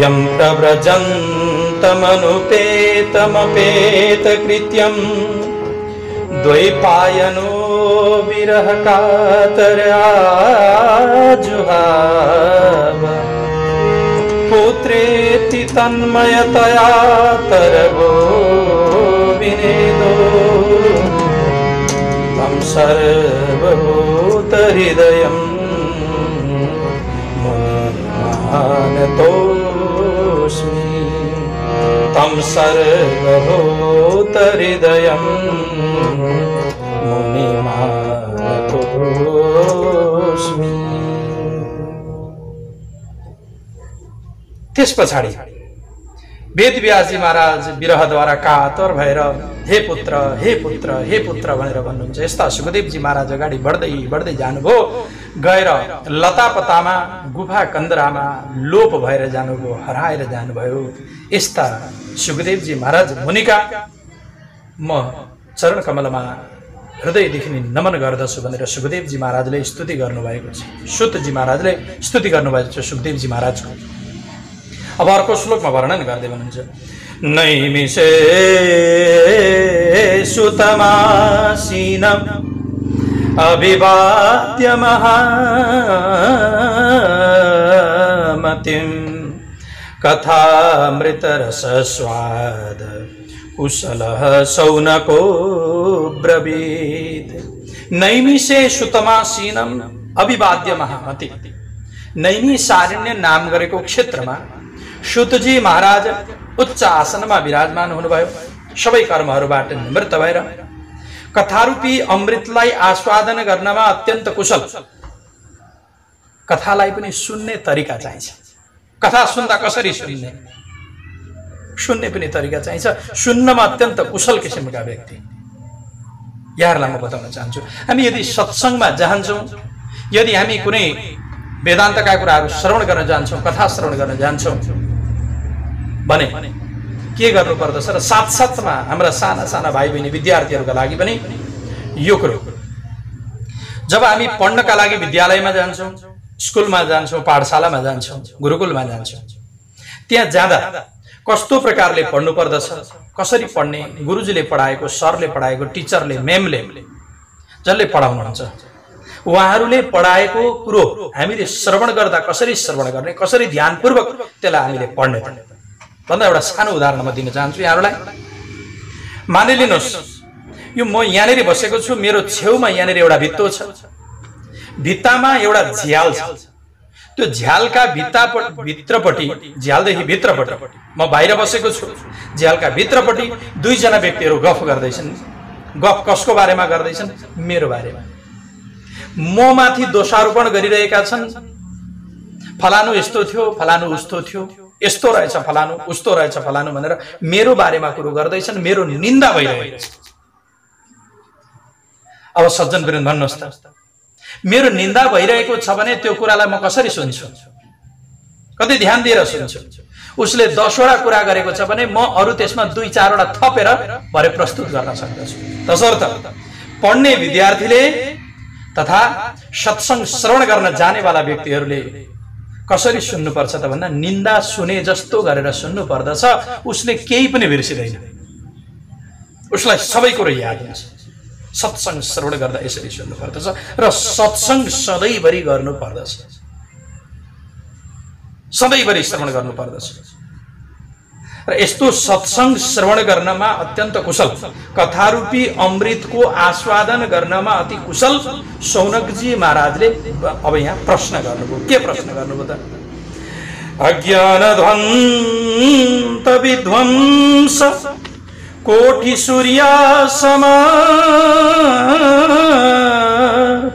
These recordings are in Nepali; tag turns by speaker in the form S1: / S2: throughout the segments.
S1: यं प्रव्रजन्तमनुपेतमपेतकृत्यं द्वैपायनो विरहकातराजुहाव पुत्रेति तन्मयतया तरवो विनेदो तं सर्वभूतहृदयं मुनिमानतोऽस्मि तं सर्वभूतहृदयं मुनिमानतोऽस्मि। त्यस पछाडि वेदव्यासजी महाराज विरहद्वारा कातर भएर हे पुत्र हे पुत्र हे पुत्र भनेर भन्नुहुन्छ। यस्ता सुखदेवजी महाराज अगाडि बढ्दै बढ्दै जानुभयो, गएर लतापतामा गुफा कन्दरामा लोप भएर जानुभयो, हराएर जानुभयो। यस्ता सुखदेवजी महाराज मुनिका म चरण कमलमा हृदयदेखि नमन गर्दछु भनेर सुखदेवजी महाराजले स्तुति गर्नुभएको छ। सुतजी महाराजले स्तुति गर्नुभएको छ सुखदेवजी महाराजको। अब अर्को श्लोकमा वर्णन गर्दै भन्नुहुन्छ, नैमिषे सुतमासीनम् अभिवाद्य महामतिं कथामृतरसस्वाद कुशलः शौनको ब्रवीत्। नैमिषे सुतमासीनम् अभिवाद्य महामति। नैमिषारण्य नाम गरेको क्षेत्रमा सुतजी महाराज उच्च आसनमा विराजमान हुनुभयो। सबै कर्महरूबाट निवृत्त भएर कथारूपी अमृतलाई आस्वादन गर्नमा अत्यन्त कुशल। कथालाई पनि सुन्ने तरिका चाहिन्छ। कथा सुन्दा कसरी सुन्ने, सुन्ने पनि तरिका चाहिन्छ। सुन्नमा अत्यन्त कुशल किसिमका व्यक्ति यहाँहरूलाई म बताउन चाहन्छु। हामी यदि सत्सङ्गमा जान्छौँ, यदि हामी कुनै वेदान्तका कुराहरू श्रवण गर्न जान्छौँ, कथा श्रवण गर्न जान्छौँ भने के गर्नु पर्दछ र साथसाथमा हाम्रा साना साना भाइ बहिनी विद्यार्थीहरूका लागि पनि यो कुरो, जब हामी पढ्नका लागि विद्यालयमा जान्छौँ, स्कुलमा जान्छौँ, पाठशालामा जान्छौँ, गुरुकुलमा जान्छौँ, त्यहाँ जाँदा कस्तो प्रकारले पढ्नु पर्दछ, कसरी पढ्ने, गुरुजीले पढाएको, सरले पढाएको, टिचरले, म्यामले, जसले पढाउनुहुन्छ उहाँहरूले पढाएको कुरो हामीले श्रवण गर्दा कसरी श्रवण गर्ने, कसरी ध्यानपूर्वक त्यसलाई हामीले पढ्ने भन्दा एउटा सानो उदाहरण म दिन चाहन्छु यहाँहरूलाई। मानिलिनुहोस् यो म यहाँनिर बसेको छु, मेरो छेउमा यहाँनिर एउटा भित्तो छ, भित्तामा एउटा झ्याल छ। त्यो झ्यालका भित्रपट्टि, झ्यालदेखि भित्रपट्टि म बाहिर बसेको छु, झ्यालका भित्रपट्टि दुईजना व्यक्तिहरू गफ गर्दैछन्। गफ कसको बारेमा गर्दैछन्? मेरो बारेमा। म माथि दोषारोपण गरिरहेका छन्, फलानु यस्तो थियो, फलानु उस्तो थियो, यस्तो रहेछ फलानु, उस्तो रहेछ फलानु भनेर मेरो बारेमा कुरो गर्दैछन्, मेरो निन्दा भइरहेको छ। अब सज्जन वृन्द भन्नुहोस् त, मेरो निन्दा भइरहेको छ भने त्यो कुरालाई म कसरी सुन्छु, कति ध्यान दिएर सुन्छु। उसले 10 वटा कुरा गरेको छ भने म अरू त्यसमा 2-4 वटा थपेर भरे प्रस्तुत गर्न सक्दछु। तसर्थ पढ्ने विद्यार्थीले तथा सत्संग श्रवण गर्न जानेवाला व्यक्तिहरूले कसरी सुन्नुपर्छ त भन्दा निन्दा सुने जस्तो गरेर सुन्नु पर्दछ। उसले केही पनि बिर्सिदैन, उसलाई सबै कुरो याद हुन्छ। सत्संग श्रवण गर्दा यसरी सुन्नु पर्दछ र सत्संग सधैँभरि गर्नु पर्दछ, सधैँभरि श्रवण गर्नु पर्दछ। र यस्तो सत्संग श्रवण गर्नमा अत्यन्त कुशल, कथारूपी अमृतको आस्वादन गर्नमा अति कुशल शौनकजी महाराजले अब यहाँ प्रश्न गर्नुभयो। के प्रश्न गर्नुभयो त? अज्ञान ध्वंत विध्वंस कोटि सूर्य समा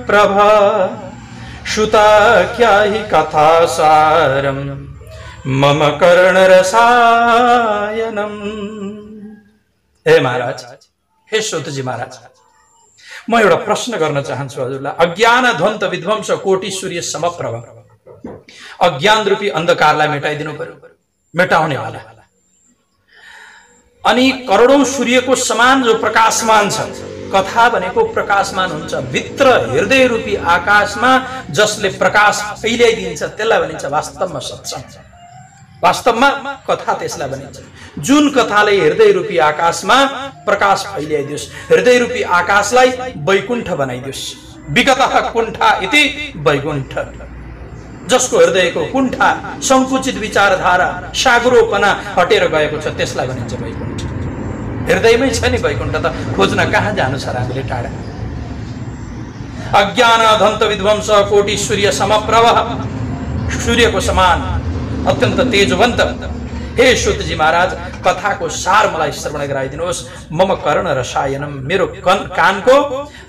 S1: प्रभा श्रुता क्या ही कथा सारम मम कर्ण रसायनम। हे महाराज, हे श्रोतजी महाराज, म एउटा प्रश्न गर्न चाहन्छु हजुरलाई। अज्ञान ध्वंत विध्वंस कोटि सूर्य समप्रभ, अज्ञान रूपी अन्धकारलाई मेटाइदिनु पर्यो, मेटाउने वाला। अनि करोडौं सूर्यको समान जो प्रकाशमान छ, कथा भनेको प्रकाशमान हुन्छ। भित्र हृदय रूपी आकाशमा जसले प्रकाश फैल्याइदिन्छ त्यसलाई भनिन्छ वास्तवमा सत्संग। वास्तवमा कथा त्यसलाई भनिन्छ जुन कथाले हृदय रूपी आकाशमा प्रकाश फैल्याइदियोस्, हृदय रूपी आकाशलाई वैकुण्ठ बनाइदियोस्। विगतः कुण्ठा इति वैकुण्ठ, जसको हृदयको कुण्ठा संकुचित विचारधारा सागरोपना हटेर गएको छ त्यसलाई भनिन्छ वैकुण्ठ। हृदयमै छ नि वैकुण्ठ, त खोज्न कहाँ जानु छ र हामीले टाढा। अज्ञान धन्त विध्वंस कोटि सूर्य समप्रभ, सूर्यको समान अत्यन्त तेजवन्त हे सूतजी महाराज, कथाको सार मलाई श्रवण गराइदिनुहोस्। मम कर्ण रसायनम, मेरो कानको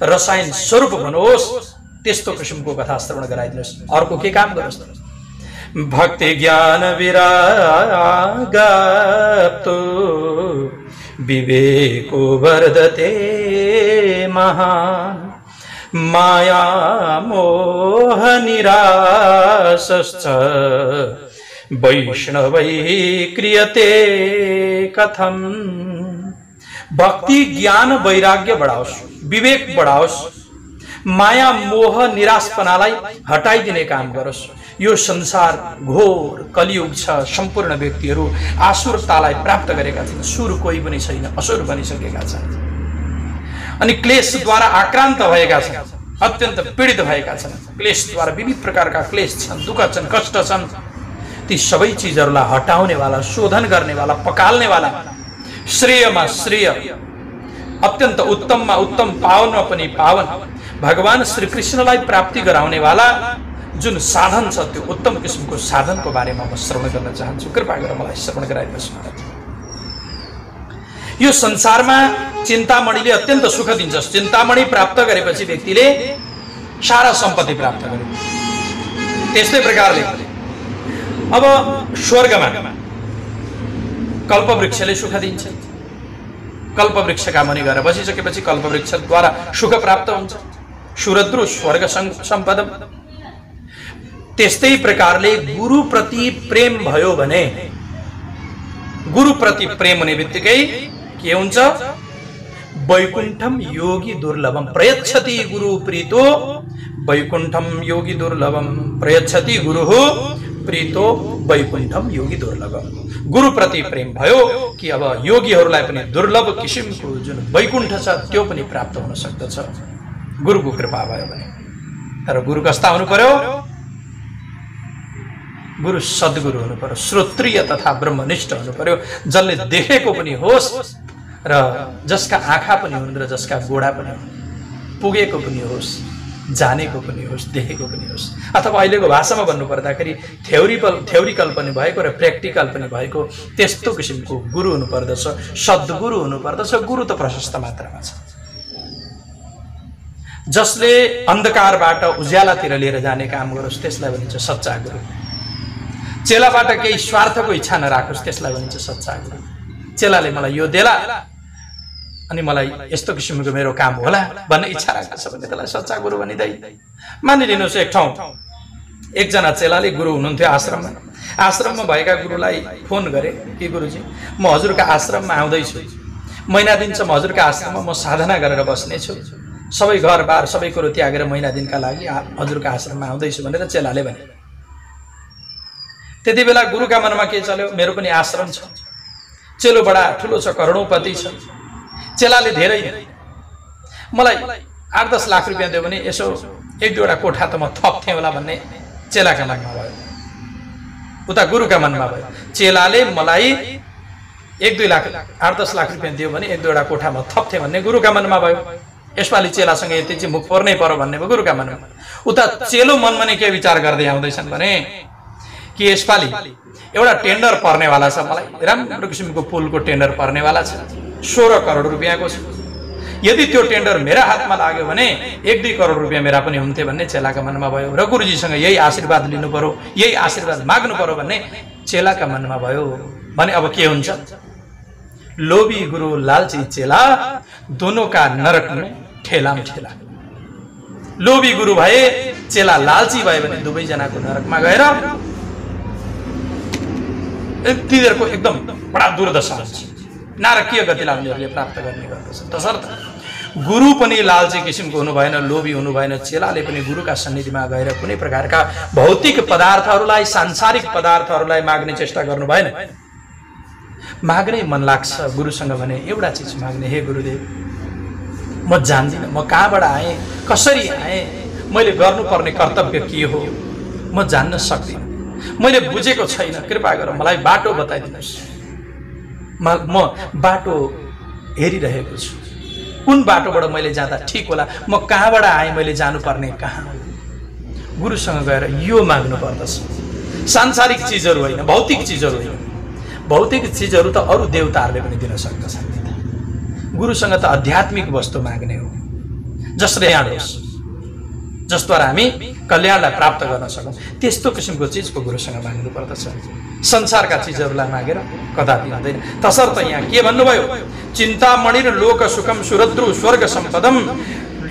S1: रसायन स्वरूप भन्नुहोस्। त्यस्तो किसिमको कथा श्रवण गराइदिनुहोस्। अर्को के काम गर्नुहोस्? भक्ति ज्ञान विरागाप्तो विवेको वर्धते महान्, माया मोह निरासश्च वैष्णवै क्रियते कथम। भक्ति ज्ञान वैराग्य बढाओस्, विवेक बढाओस्, माया मोह निराशपनालाई हटाइदिने काम गरोस्। यो संसार घोर कलियुग छ। सम्पूर्ण व्यक्तिहरू आसुरतालाई प्राप्त गरेका छन्। सुर कोही पनि छैन, असुर बनिसकेका छन् अनि क्लेशद्वारा आक्रान्त भएका छन्, अत्यन्त पीडित भएका छन्। क्लेशद्वारा विविध प्रकारका क्लेश छन्, दुःख छन्, कष्ट छन्। ती सबै चिजहरूलाई हटाउनेवाला, शोधन गर्नेवाला, पकाल्नेवाला, श्रेयमा श्रेय, अत्यन्त उत्तममा उत्तम, पावनमा पनि पावन भगवान श्रीकृष्णलाई प्राप्ति गराउनेवाला जुन साधन छ त्यो उत्तम किसिमको साधनको बारेमा म श्रवण गर्न चाहन्छु। कृपा गरेर मलाई श्रवण गराइदिनुहोस् महाराज। यो संसारमा चिन्तामणिले अत्यन्त सुख दिन्छ। चिन्तामणि प्राप्त गरेपछि व्यक्तिले सारा सम्पत्ति प्राप्त गर्यो। त्यस्तै प्रकारले अब स्वर्गमा कल्पवृक्षले सुख दिन्छ। कल्पवृक्षका मुनि गएर बसिसकेपछि कल्पवृक्षद्वारा सुख प्राप्त हुन्छ। सुरद्रु स्वर्ग सम्पदम। त्यस्तै प्रकारले गुरुप्रति प्रेम भयो भने, गुरुप्रति प्रेम हुने बित्तिकै के हुन्छ? वैकुण्ठम योगी दुर्लभम प्रयच्छति गुरु प्रीतो, वैकुण्ठम योगी दुर्लभम प्रयच्छति गुरुः प्रीतो, वैकुण्ठम योगी दुर्लभम। गुरुप्रति प्रेम भयो कि अब योगीहरूलाई पनि दुर्लभ किसिमको जुन वैकुण्ठ छ त्यो पनि प्राप्त हुन सक्दछ गुरुको कृपा भयो भने। तर गुरु कस्ता हुनु पर्यो? गुरु सद्गुरु हुनु पर्यो, श्रोत्रिय तथा ब्रह्मनिष्ठ हुनु पर्यो, जसले देखेको पनि होस् र जसका आँखा पनि हुन् र जसका गोडा पनि हुन्, पुगेको पनि होस्, जानेको पनि होस्, देखेको पनि होस्। अथवा अहिलेको भाषामा भन्नुपर्दाखेरि थ्योरिकल पनि भएको र प्र्याक्टिकल पनि भएको त्यस्तो किसिमको गुरु हुनुपर्दछ, सद्गुरु हुनुपर्दछ। गुरु त प्रशस्त मात्रामा छ, जसले अन्धकारबाट उज्यालातिर लिएर जाने काम गरोस् त्यसलाई भनिन्छ सच्चा गुरु। चेलाबाट केही स्वार्थको इच्छा नराखोस् त्यसलाई भनिन्छ सच्चा गुरु। चेलाले मलाई यो देला अनि मलाई यस्तो किसिमको मेरो काम होला भन्ने इच्छा राख्छ भने त्यसलाई सच्चा गुरु भनिँदैन। मानिलिनुहोस् एक ठाउँ एकजना चेलाले गुरु हुनुहुन्थ्यो आश्रममा। आश्रममा भएका गुरुलाई फोन गरे कि गुरुजी म हजुरका आश्रममा आउँदैछु, महिना दिनसम्म हजुरका आश्रममा म साधना गरेर बस्नेछु, सबै घरबार सबै कुरो त्यागेर महिना दिनका लागि हजुरका आश्रममा आउँदैछु भनेर चेलाले भने। त्यति बेला गुरुका मनमा के चल्यो? मेरो पनि आश्रम छ, चेलो बडा ठुलो छ, करोडौँपति छ। चेलाले धेरै मलाई 8-10 लाख रुपियाँ दियो भने यसो 1-2वटा कोठा त म थप्थेँ होला भन्ने चेलाका मनमा भयो, उता गुरुका मनमा भयो। चेलाले मलाई 1-2 लाख 8-10 लाख रुपियाँ दियो भने 1-2वटा कोठा म थप्थेँ भन्ने गुरुका मनमा भयो। यसपालि चेलासँग यति चाहिँ मुख पर्नै पर्यो भन्ने भयो गुरुका मनमा। उता चेलो मनमा नै के विचार गर्दै आउँदैछन् भने कि यसपालि एउटा टेन्डर पर्नेवाला छ, मलाई राम्रो किसिमको पुलको टेन्डर पर्नेवाला छ, 16 करोड रुपियाँको छ। यदि त्यो टेन्डर मेरा हातमा लाग्यो भने 1-2 करोड रुपियाँ मेरा पनि हुन्थे भन्ने चेलाका मनमा भयो र गुरुजीसँग यही आशीर्वाद लिनु पर्यो, यही आशीर्वाद माग्नु पर्यो भन्ने चेलाका मनमा भयो। भने अब के हुन्छ? लोभी गुरु लालची चेला दोनों का नरक में ठेलाम ठेला। लोभी गुरु भए, चेला लालची भए भने दुवैजनाको नरकमा गएर तिनीहरूको एकदम बडा दुर्दशा हुन्छ, नारकीय गतिलाई उनीहरूले प्राप्त गर्ने गर्दछ। तसर्थ गुरु पनि लालची किसिमको हुनु भएन, लोभी हुनु भएन। चेलाले पनि गुरुका सन्निधिमा गएर कुनै प्रकारका भौतिक पदार्थहरूलाई, सांसारिक पदार्थहरूलाई माग्ने चेष्टा गर्नु भएन। माग्नै मन लाग्छ गुरुसँग भने एउटा चिज माग्ने, हे गुरुदेव म जान्दिनँ, म कहाँबाट आएँ, कसरी आएँ, मैले गर्नुपर्ने कर्तव्य के हो म जान्न सक्दिनँ, मैले बुझेको छैन, कृपा गरेर मलाई बाटो बताइदिनुहोस्। म बाटो हेरिरहेको छु, कुन बाटोबाट मैले जाँदा ठिक होला, म कहाँबाट आएँ, मैले जानुपर्ने कहाँ हो। गुरुसँग गएर यो माग्नु पर्दछ, सांसारिक चिजहरू होइन, भौतिक चिजहरू होइन। भौतिक चिजहरू त अरू देवताहरूले पनि दिन सक्दछन्। गुरुसँग त आध्यात्मिक वस्तु माग्ने हो, जसले याद होस्, जसद्वारा हामी कल्याणलाई प्राप्त गर्न सकौँ। त्यस्तो किसिमको चिजको गुरुसँग माग्नु पर्दछ। संसारका चिजहरूलाई मागेर कदापि हुँदैन। तसर्थ यहाँ के भन्नुभयो, चिन्तामणि र लोक सुखम सुरद्रु स्वर्ग सम्पदम।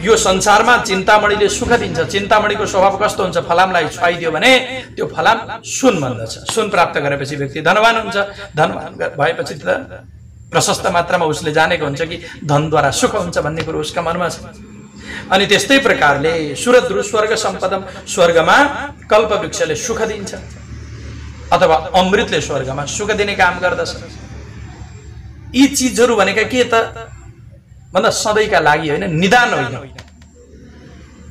S1: यो संसारमा चिन्तामणिले सुख दिन्छ। चिन्तामणिको स्वभाव कस्तो हुन्छ, फलामलाई छुवाइदियो भने त्यो फलाम सुन भन्दछ। सुन प्राप्त गरेपछि व्यक्ति धनवान हुन्छ। धनवान भएपछि त प्रशस्त मात्रामा उसले जानेको हुन्छ कि धनद्वारा सुख हुन्छ भन्ने कुरो उसका मनमा छ। अनि त्यस्तै प्रकारले सुरद्रु स्वर्ग सम्पदम, स्वर्गमा कल्पवृक्षले सुख दिन्छ अथवा अमृतले स्वर्गमा सुख दिने काम गर्दछ। यी चिजहरू भनेका के त भन्दा सधैँका लागि होइन, निदान होइन।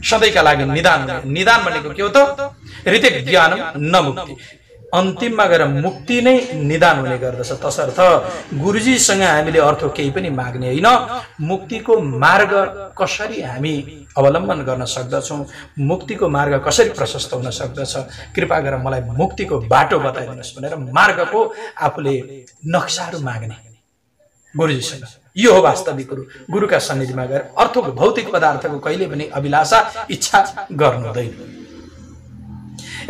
S1: सधैँका लागि निदान होइन। निदान भनेको के हो त, ऋते ज्ञानम न मुक्ति। अन्तिममा गएर मुक्ति नै निदान हुने गर्दछ। तसर्थ गुरुजीसँग हामीले अर्थ केही पनि माग्ने होइन। मुक्तिको मार्ग कसरी हामी अवलम्बन गर्न सक्दछौँ, मुक्तिको मार्ग कसरी प्रशस्त हुन सक्दछ, कृपा गरेर मलाई मुक्तिको बाटो बताइदिनुहोस् भनेर मार्गको आफूले नक्साहरू माग्ने गुरुजीसँग। यो हो वास्तविक गुरु। गुरुका सन्निधिमा गएर अर्थको भौतिक पदार्थको कहिले पनि अभिलाषा इच्छा गर्नु हुँदैन।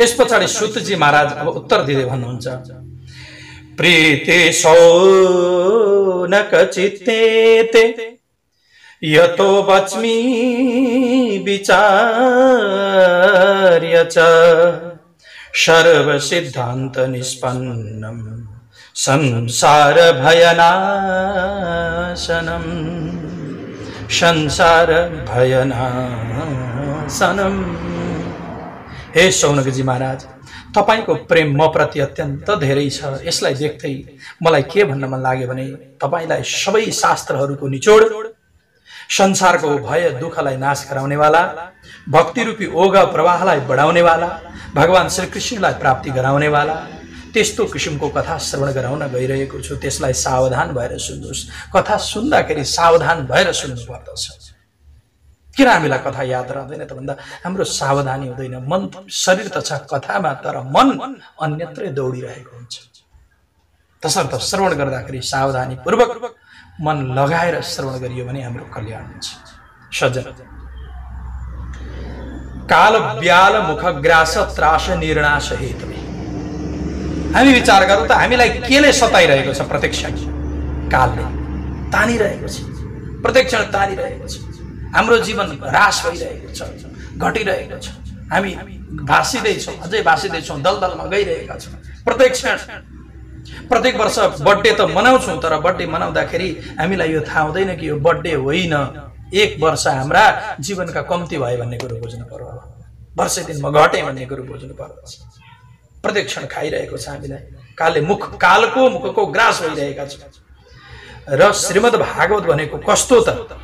S1: यस पछाडि सुतजी महाराज अब उत्तर दिँदै भन्नुहुन्छ, प्रीति सौनक चित्ते यतो वच्मि विचार्य च सर्व सिद्धान्त निष्पन्नम संसार भयनाशनम संसार भयनाशनम। हे सौनकजी महाराज, तपाईको प्रेम म प्रति अत्यन्त धेरै छ। यसलाई देख्दै मलाई के भन्न मन लाग्यो भने तपाईलाई सबै शास्त्रहरूको निचोड, संसारको भय दुःखलाई नाश गराउनेवाला, भक्ति रूपी ओघ प्रवाहलाई बढाउनेवाला, भगवान श्री कृष्णलाई प्राप्ति गराउनेवाला त्यस्तो किसिमको कथा श्रवण गराउन गइरहेको छु। त्यसलाई सावधान भएर सुन्नुहोस्। कथा सुन्दाखेरि सावधान भएर सुन्नु पर्दछ। किन हामीलाई कथा याद रहँदैन त भन्दा हाम्रो सावधानी हुँदैन। मन शरीर त छ कथामा, तर मन अन्यत्रै दौडिरहेको हुन्छ। तसर्थ श्रवण गर्दाखेरि सावधानी पूर्वक मन लगाएर श्रवण गरियो भने हाम्रो कल्याण हुन्छ। सज्जन, काल ब्याल मुखग्रास त्रास निर्णाश हेतुले हामी विचार गरौँ त हामीलाई केले सताइरहेको छ? प्रत्येक क्षण कालले तानिरहेको छ, प्रत्येक क्षण तानिरहेको छ। हाम्रो जीवन ह्रास भइरहेको छ, घटिरहेको छ। हामी भासिँदैछौँ, अझै भासिँदैछौँ, दलदलमा गइरहेका छौँ। प्रत्येक क्षण, प्रत्येक वर्ष बर्थडे त मनाउँछौँ, तर बर्थडे मनाउँदाखेरि हामीलाई यो थाहा हुँदैन कि यो बर्थडे होइन, एक वर्ष हाम्रा जीवनका कम्ती भयो भन्ने कुरो बुझ्नु पर्यो। वर्षै दिनमा घटे भन्ने कुरो बुझ्नु पर्दछ। प्रत्येक क्षण खाइरहेको छ हामीलाई। कालको मुखको ग्रास भइरहेका छ। र श्रीमद् भागवत भनेको कस्तो त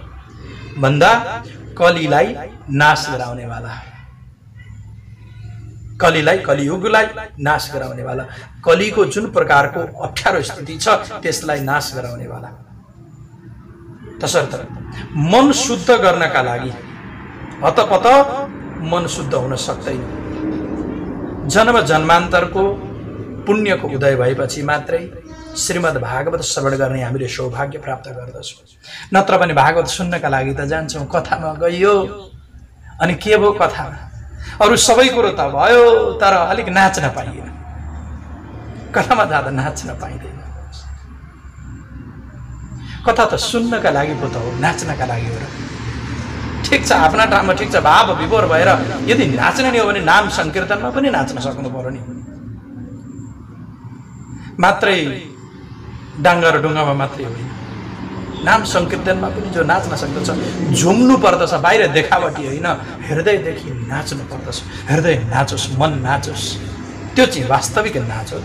S1: भन्दा कलिलाई नाश गराउनेवाला, कलिलाई, कलियुगलाई नाश गराउनेवाला, कलिको जुन प्रकारको अप्ठ्यारो स्थिति छ त्यसलाई नाश गराउनेवाला। तसर्थ मन शुद्ध गर्नका लागि हतपत मन शुद्ध हुन सक्दैन। जन्म जन्मान्तरको पुण्यको उदय भएपछि मात्रै श्रीमद् भागवत श्रवण गर्ने हामीले सौभाग्य प्राप्त गर्दछौँ। नत्र भने भागवत सुन्नका लागि त जान्छौँ, कथामा गइयो अनि के भयो कथामा, अरू सबै कुरो त भयो तर अलिक नाच्न पाइएन। कथामा जाँदा नाच्न पाइँदैन। कथा त सुन्नका लागि पो त हो, नाच्नका लागि हो र। ठिक छ, आफ्ना ठाउँमा ठिक छ, भाव विभोर भएर यदि नाच्ने नि हो भने नाम संकीर्तनमा पनि नाच्न सक्नु पर्यो नि। मात्रै डाङ्गा र ढुङ्गामा मात्रै होइन। नाम संकीर्तनमा पनि जो नाच्न सक्दछ झुम्नु पर्दछ, बाहिर देखावटी होइन, हृदयदेखि नाच्नु पर्दछ। हृदय नाचोस्, मन नाचोस्, त्यो चाहिँ वास्तविक नाच हो।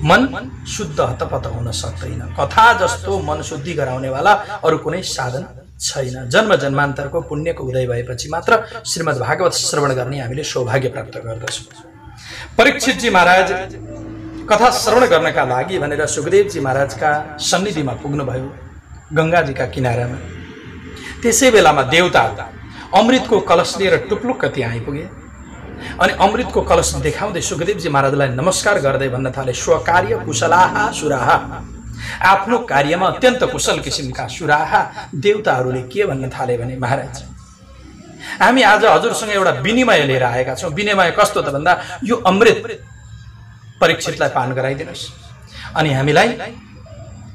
S1: मन शुद्ध हतपत हुन सक्दैन। कथा जस्तो मन शुद्धि गराउनेवाला अरू कुनै साधन छैन। जन्म जन्मान्तरको पुण्यको उदय भएपछि मात्र श्रीमद् भागवत श्रवण गर्ने हामीले सौभाग्य प्राप्त गर्दछौँ। परीक्षितजी महाराज कथा श्रवण गर्नका लागि भनेर सुखदेवजी महाराजका सन्निधिमा पुग्नुभयो, गङ्गाजीका किनारामा। त्यसै बेलामा देवता अमृतको कलश लिएर टुप्लुक्क त्यहाँ आइपुगे अनि अमृतको कलश देखाउँदै सुखदेवजी महाराजलाई नमस्कार गर्दै भन्न थाले, स्वकार्य कुशलाहा सुराहा। आफ्नो कार्यमा अत्यन्त कुशल किसिमका सुराहा देवताहरूले के भन्न थाले भने, महाराज हामी आज हजुरसँग एउटा विनिमय लिएर आएका छौँ। विनिमय कस्तो त भन्दा यो अमृत परीक्षितलाई पान गराइदिनुहोस् अनि हामीलाई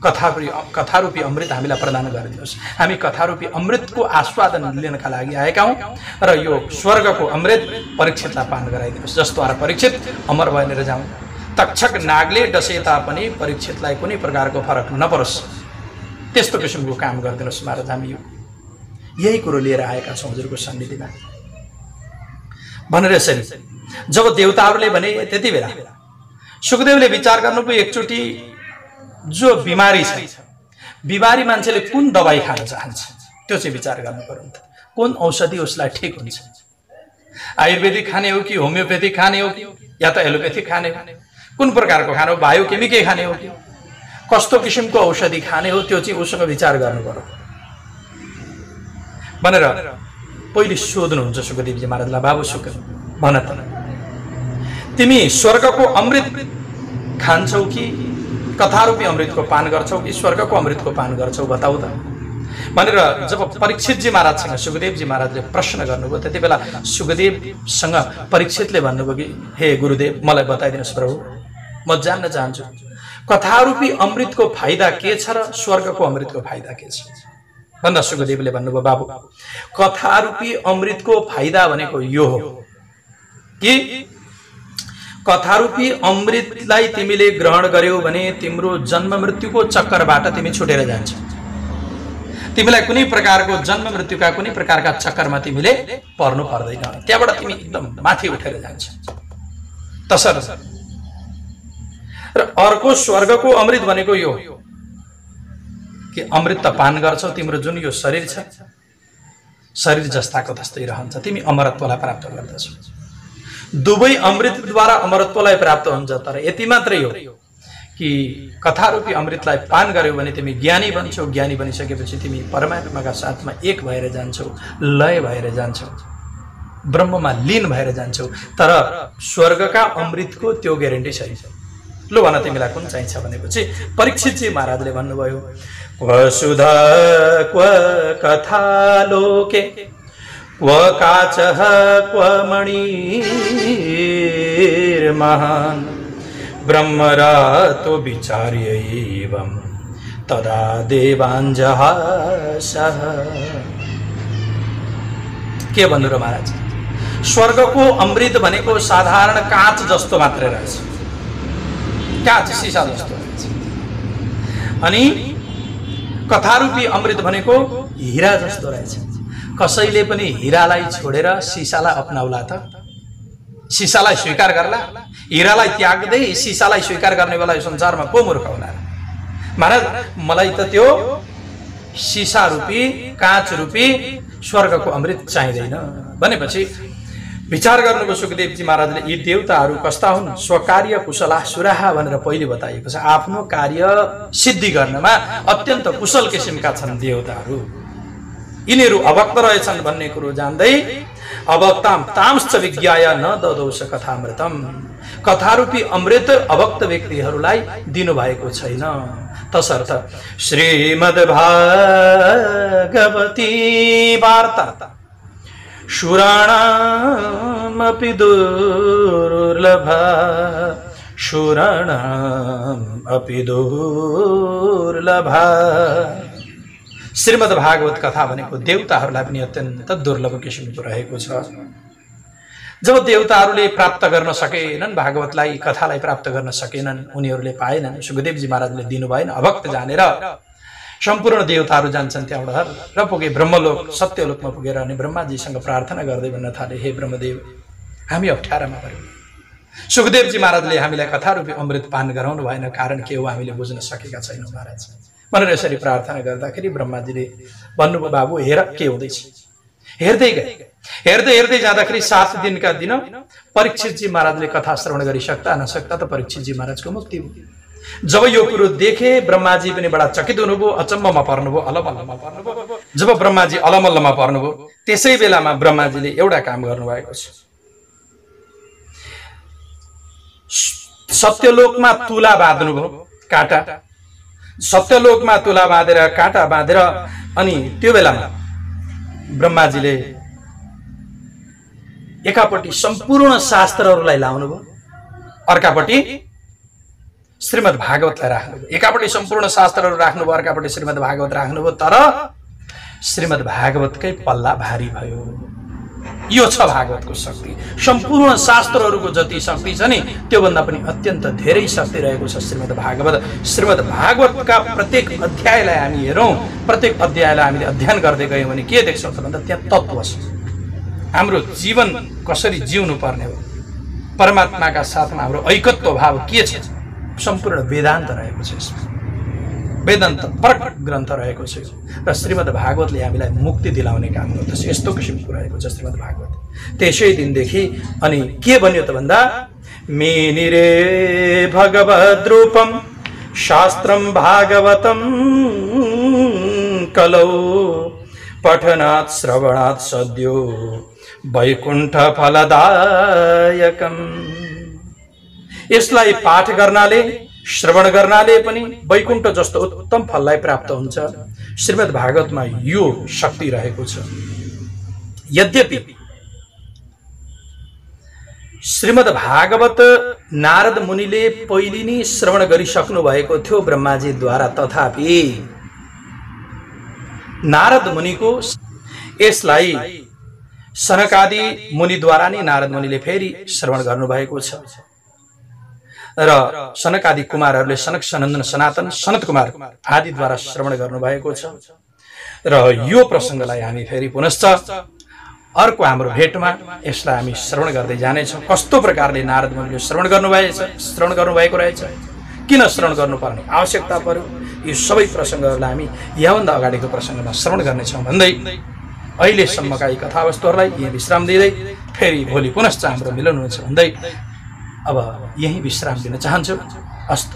S1: कथारूपी अमृत हामीलाई प्रदान गरिदिनुहोस्। हामी कथारूपी अमृतको आस्वादन लिनका लागि आएका हौँ र यो स्वर्गको अमृत परीक्षितलाई पान गराइदिनुहोस्, जसद्वारा परीक्षित अमर बनेर जाउँ। तक्षक नागले डसे तापनि परीक्षितलाई कुनै प्रकारको फरक नपरोस्, त्यस्तो किसिमको काम गरिदिनुहोस् महाराज। हामी यही कुरो लिएर आएका छौँ हजुरको सन्निधिमा भनेर। यसरी जब देवताहरूले भने त्यति बेला सुखदेवले विचार गर्नुभयो, एकचोटि जो बिमारी छ, बिमारी मान्छेले कुन दबाई खान चाहन्छ त्यो चाहिँ विचार गर्नु पर्यो नि त। कुन औषधि उसलाई ठिक हुन्छ, आयुर्वेदिक खाने हो कि होमियोपेथिक खाने हो कि या त एलोपेथिक खाने हो, कुन प्रकारको खाने हो, बायोकेमिकै खाने हो कि कस्तो किसिमको औषधि खाने हो, त्यो चाहिँ उसँग विचार गर्नु पर्यो भनेर पहिले सोध्नुहुन्छ सुखदेवजी महाराजलाई, बाबु सुख भन त तिमी स्वर्गको अमृत खान्छौ कि कथारूपी अमृतको पान गर्छौ कि स्वर्गको अमृतको पान गर्छौ बताऊ त भनेर जब परीक्षितजी महाराजसँग सुखदेवजी महाराजले प्रश्न गर्नुभयो, त्यति बेला सुखदेवसँग परीक्षितले भन्नुभयो कि हे गुरुदेव मलाई बताइदिनुहोस् प्रभु, म जान्न चाहन्छु कथारूपी अमृतको फाइदा के छ र स्वर्गको अमृतको फाइदा के छ भन्दा सुखदेवले भन्नुभयो, बाबु कथारूपी अमृतको फाइदा भनेको यो हो कि कथारूपी अमृतलाई तिमीले ग्रहण गर्यौ भने तिम्रो जन्म मृत्युको चक्करबाट तिमी छुटेर जान्छौ। तिमीलाई कुनै प्रकारको जन्म मृत्युका कुनै प्रकारका चक्करमा तिमीले पर्नु पर्दैन, त्यहाँबाट तिमी एकदम माथि उठेर जान्छौ। तसर्थ र अर्को स्वर्गको अमृत भनेको यो कि अमृत त पान गर्छौ, तिम्रो जुन यो शरीर छ शरीर जस्ताको तस्तै रहन्छ, तिमी अमरत्वलाई प्राप्त गर्दछौ। दुवै अमृतद्वारा अमरत्वलाई प्राप्त हुन्छ, तर यति मात्रै हो कि कथारूपी अमृतलाई पान गर्यौ भने तिमी ज्ञानी बन्छौ। ज्ञानी बनिसकेपछि तिमी परमात्माका साथमा एक भएर जान्छौ, लय भएर जान्छौ, ब्रह्ममा लीन भएर जान्छौ। तर स्वर्गका अमृतको त्यो ग्यारेन्टी छैन। लु भन तिमीलाई कुन चाहिन्छ भनेपछि परीक्षितजी महाराजले भन्नुभयो, क्व सुधा क्व कथा लोके क्व काचः क्व मणिर्महान् ब्रह्मरातो विचार्यैवं तदा देवाञ्जहासः। के भन्नु र महाराज, स्वर्गको अमृत भनेको साधारण काँच जस्तो मात्रै रहेछ, काँच सिसा जस्तो रहेछ। अनि कथारूपी अमृत भनेको हीरा जस्तो रहेछ। कसैले पनि हीरालाई छोडेर सिसालाई अपनाउला त? सिसालाई स्वीकार गर्ला? हीरालाई त्याग्दै सिसालाई स्वीकार गर्ने बेला यो संसारमा को मूर्ख होला? महाराज मलाई त त्यो सिसा रूपी काँच रूपी स्वर्गको अमृत चाहिँदैन भनेपछि विचार गर्नुभयो सुखदेवजी महाराजले। यी देवताहरू कस्ता हुन्? स्वकार्य कुशला सुराहा भनेर पहिले बताइएको छ। आफ्नो कार्य सिद्धि गर्नमा अत्यन्त कुशल किसिमका छन् देवताहरू। यिनीहरू अभक्त रहेछन् भन्ने कुरो जान्दै अभक्ताम तांश्च विज्ञाय न ददौष कथामृतम, कथारूपी अमृत अभक्त व्यक्तिहरूलाई दिनुभएको छैन। तसर्थ श्रीमद्भागवती वार्ता शूराणामपि दुर्लभा, शूराणामपि दुर्लभा। श्रीमद् भागवत कथा भनेको देवताहरूलाई पनि अत्यन्त दुर्लभ किसिमको रहेको छ। जब देवताहरूले प्राप्त गर्न सकेनन्, भागवतलाई कथालाई प्राप्त गर्न सकेनन्, उनीहरूले पाएनन्, सुखदेवजी महाराजले दिनु भएन। अभक्त जानेर सम्पूर्ण देवताहरू जान्छन् त्यहाँबाट र पुगे ब्रह्मलोक, सत्यलोकमा पुगेर अनि ब्रह्माजीसँग प्रार्थना गर्दै भन्न थाले, हे ब्रह्मदेव, हामी अप्ठ्यारामा पर्यौँ। सुखदेवजी महाराजले हामीलाई कथारूपी अमृत पान गराउनु भएन, कारण के हो हामीले बुझ्न सकेका छैनौँ महाराज भनेर यसरी प्रार्थना गर्दाखेरि ब्रह्माजीले भन्नुभयो, बाबु हेर के हुँदैछ। हेर्दै गए। हेर्दै हेर्दै जाँदाखेरि 7 दिनका दिन परीक्षितजी महाराजले कथा श्रवण गरिसक्दा नसक्दा त परीक्षितजी महाराजको मुक्ति भयो। जब यो कुरो देखे ब्रह्माजी पनि बडा चकित हुनुभयो, अचम्ममा पर्नुभयो, अलमल्लमा पर्नुभयो। जब ब्रह्माजी अलमल्लमा पर्नुभयो त्यसै बेलामा ब्रह्माजीले एउटा काम गर्नुभएको छ। सत्यलोकमा तुला बाँध्नुभयो, काँटा। सत्यलोकमा तुला बाँधेर काँटा बाँधेर अनि त्यो बेलामा ब्रह्माजीले एकापट्टि सम्पूर्ण शास्त्रहरूलाई लाउनुभयो, अर्कापट्टि श्रीमद् भागवतलाई राख्नुभयो। एकापट्टि सम्पूर्ण शास्त्रहरू राख्नुभयो, अर्कापट्टि श्रीमद् भागवत राख्नुभयो। तर श्रीमद् भागवतकै पल्ला भारी भयो। यो छ भागवतको शक्ति। सम्पूर्ण शास्त्रहरूको जति शक्ति छ नि त्योभन्दा पनि अत्यन्त धेरै शक्ति रहेको छ श्रीमद् भागवत। श्रीमद् भागवतका प्रत्येक अध्यायलाई हामी हेरौँ, प्रत्येक अध्यायलाई हामीले अध्ययन गर्दै गयौँ भने के देख्छौँ त भन्दा त्यहाँ तत्त्व छ। हाम्रो जीवन कसरी जिउनु पर्ने हो, परमात्माका साथमा हाम्रो ऐकत्व भाव के छ, सम्पूर्ण वेदान्त रहेको छ यसमा। वेदान्त परक ग्रन्थ रहेको छ र श्रीमद् भागवतले हामीलाई मुक्ति दिलाउने काम गर्दछ। यस्तो किसिमको रहेको छ श्रीमद् भागवत। त्यसै दिनदेखि अनि के भन्यो त भन्दा, मेनिरे भगवद्रूपम शास्त्रम भागवतम कलौ पठनात् श्रवणात् सद्यो वैकुण्ठ फलदायकम। यसलाई पाठ गर्नाले, श्रवण गर्नाले पनि वैकुण्ठ जस्तो उत्तम फललाई प्राप्त हुन्छ। श्रीमद् भागवतमा यो शक्ति रहेको छ। यद्यपि श्रीमद् भागवत नारद मुनिले पहिले नै श्रवण गरिसक्नु भएको थियो ब्रह्माजीद्वारा, तथापि नारद मुनिको यसलाई सनकादि मुनिद्वारा नै नारद मुनिले फेरि श्रवण गर्नुभएको छ र सनकादि कुमारहरूले सनक, सनन्दन, सनातन, सनत कुमार आदिद्वारा श्रवण गर्नुभएको छ। र यो प्रसङ्गलाई हामी फेरि पुनश्च अर्को हाम्रो भेटमा यसलाई हामी श्रवण गर्दै जानेछौँ। कस्तो प्रकारले नारद मुनिले श्रवण गर्नुभएको रहेछ, किन श्रवण गर्नुपर्ने आवश्यकता पर्यो, यो सबै प्रसङ्गहरूलाई हामी यहाँभन्दा अगाडिको प्रसङ्गमा श्रवण गर्नेछौँ भन्दै अहिलेसम्मका यी कथावस्तुहरूलाई यही विश्राम दिँदै फेरि भोलि पुनश्च हाम्रो मिलन हुनेछ भन्दै अब यही विश्राम दिन चाहन्छु। हस्त।